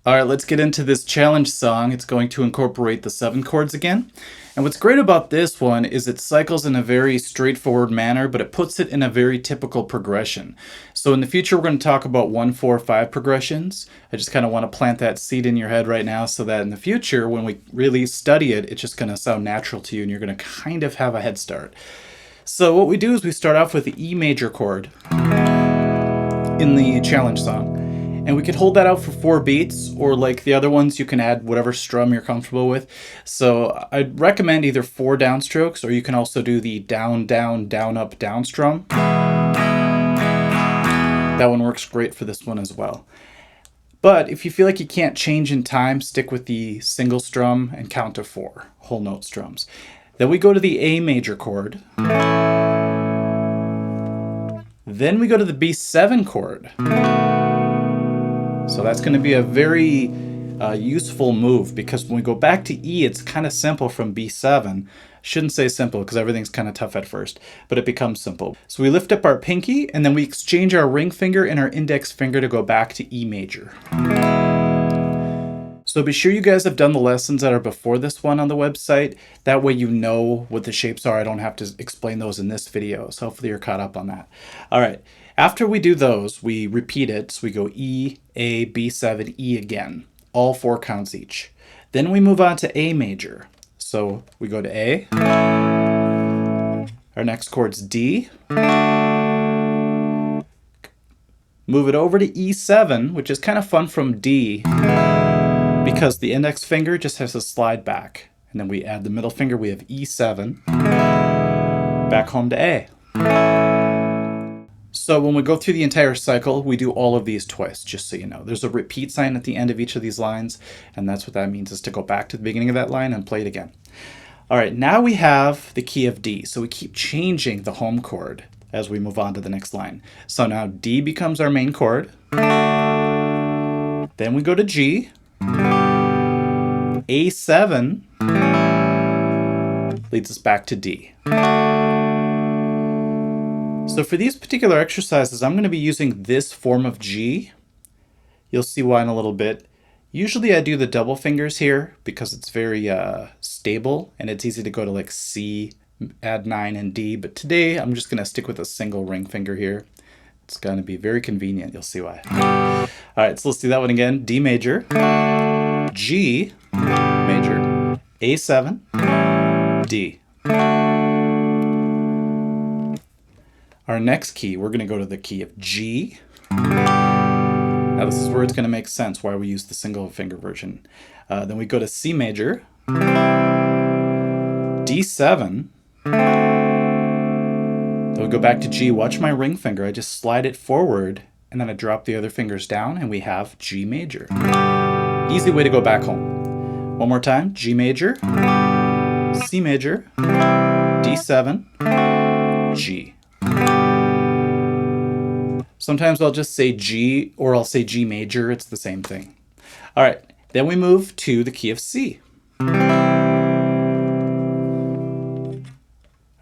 All right, let's get into this challenge song. It's going to incorporate the 7 chords again. And what's great about this one is it cycles in a very straightforward manner, but it puts it in a very typical progression. So in the future, we're going to talk about 1, 4, 5 progressions. I just kind of want to plant that seed in your head right now so that in the future, when we really study it, it's just going to sound natural to you and you're going to kind of have a head start. So what we do is we start off with the E major chord in the challenge song. And we could hold that out for 4 beats, or like the other ones, you can add whatever strum you're comfortable with. So I'd recommend either 4 downstrokes, or you can also do the down, down, down, up, down strum. That one works great for this one as well. But if you feel like you can't change in time, stick with the single strum and count to 4 whole note strums. Then we go to the A major chord. Then we go to the B7 chord. So that's going to be a very useful move, because when we go back to E, it's kind of simple from B7. Shouldn't say simple because everything's kind of tough at first, but it becomes simple. So we lift up our pinky and then we exchange our ring finger and our index finger to go back to E major. So be sure you guys have done the lessons that are before this one on the website. That way you know what the shapes are. I don't have to explain those in this video. So hopefully you're caught up on that. All right. After we do those, we repeat it. So we go E, A, B7, E again. All 4 counts each. Then we move on to A major. So we go to A. Our next chord's D. Move it over to E7, which is kind of fun from D, because the index finger just has to slide back. And then we add the middle finger, we have E7, back home to A. So when we go through the entire cycle, we do all of these twice, just so you know. There's a repeat sign at the end of each of these lines, and that's what that means, is to go back to the beginning of that line and play it again. All right, now we have the key of D, so we keep changing the home chord as we move on to the next line. So now D becomes our main chord. Then we go to G. A7 leads us back to D. So for these particular exercises, I'm going to be using this form of G. You'll see why in a little bit. Usually I do the double fingers here because it's very stable and it's easy to go to like C, add 9 and D. But today I'm just going to stick with a single ring finger here. It's going to be very convenient. You'll see why. All right, so let's do that one again. D major, G major, A7, D. Our next key, we're going to go to the key of G. Now this is where it's going to make sense why we use the single finger version. Then we go to C major, D7, then we go back to G. Watch my ring finger. I just slide it forward and then I drop the other fingers down and we have G major. Easy way to go back home. One more time, G major, C major, D7, G. Sometimes I'll just say G, or I'll say G major. It's the same thing. All right, then we move to the key of C.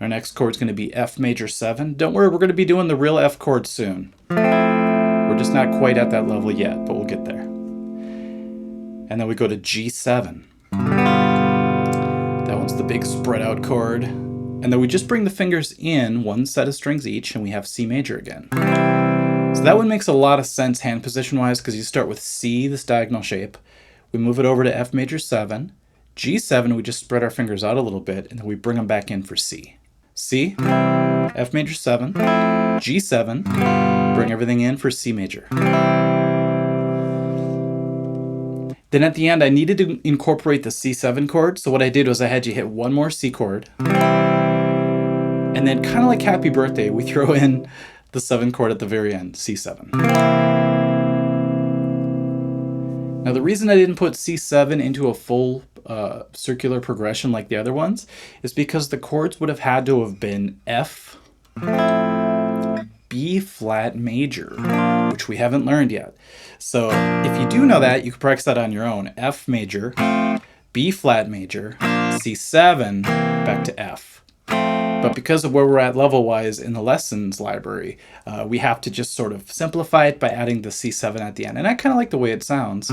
Our next chord is going to be F major 7. Don't worry, we're going to be doing the real F chord soon. We're just not quite at that level yet, but we'll get there. And then we go to G7. That one's the big spread out chord. And then we just bring the fingers in, 1 set of strings each, and we have C major again. So that one makes a lot of sense hand position wise, because you start with C, this diagonal shape. We move it over to F major 7. G7, we just spread our fingers out a little bit, and then we bring them back in for C. C, F major 7, G7, bring everything in for C major. Then at the end, I needed to incorporate the C7 chord, so what I did was I had you hit one more C chord, and then kind of like Happy Birthday, we throw in the 7 chord at the very end, C7. Now the reason I didn't put C7 into a full circular progression like the other ones is because the chords would have had to have been F, B flat major, which we haven't learned yet. So if you do know that, you can practice that on your own. F major, B flat major, C7, back to F. But because of where we're at level-wise in the lessons library, we have to just sort of simplify it by adding the C7 at the end. And I kind of like the way it sounds.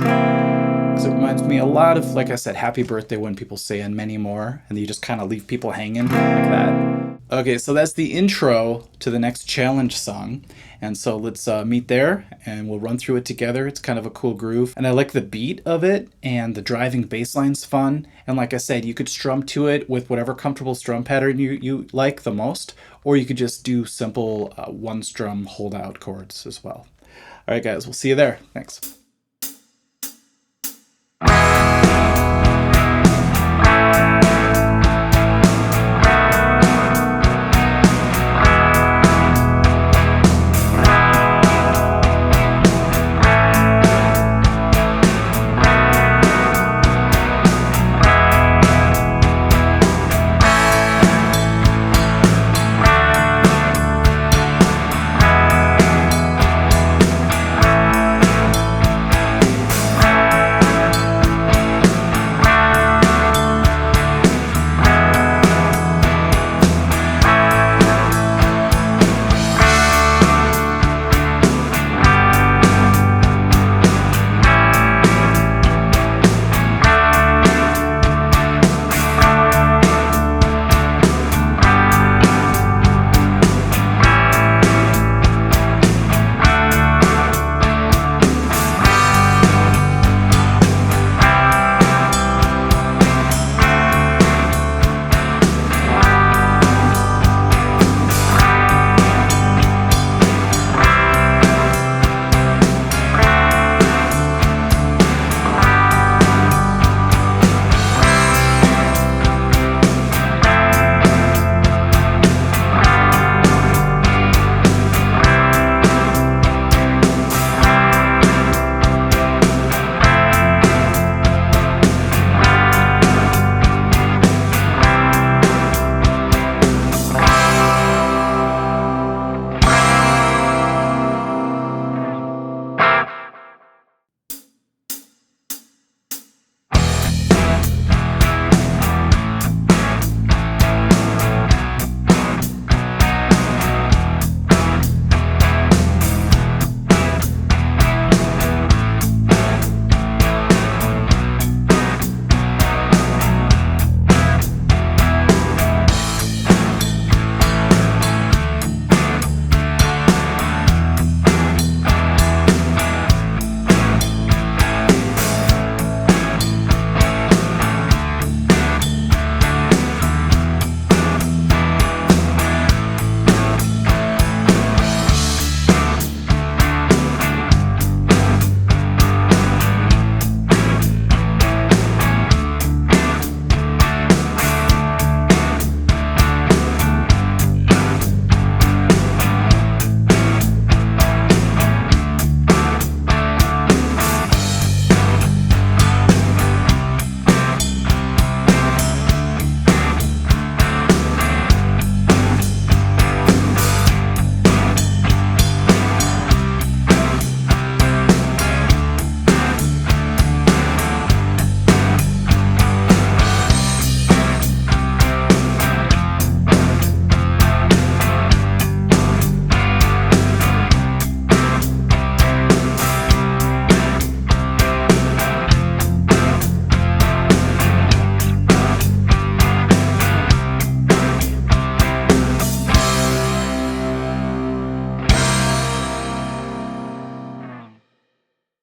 because it reminds me a lot of, like I said, Happy Birthday when people say and many more, and you just kind of leave people hanging like that. Okay, so that's the intro to the next challenge song. And so let's meet there and we'll run through it together. It's kind of a cool groove. And I like the beat of it, and the driving bass line's fun. And like I said, you could strum to it with whatever comfortable strum pattern you like the most, or you could just do simple one strum hold out chords as well. All right, guys, we'll see you there. Thanks.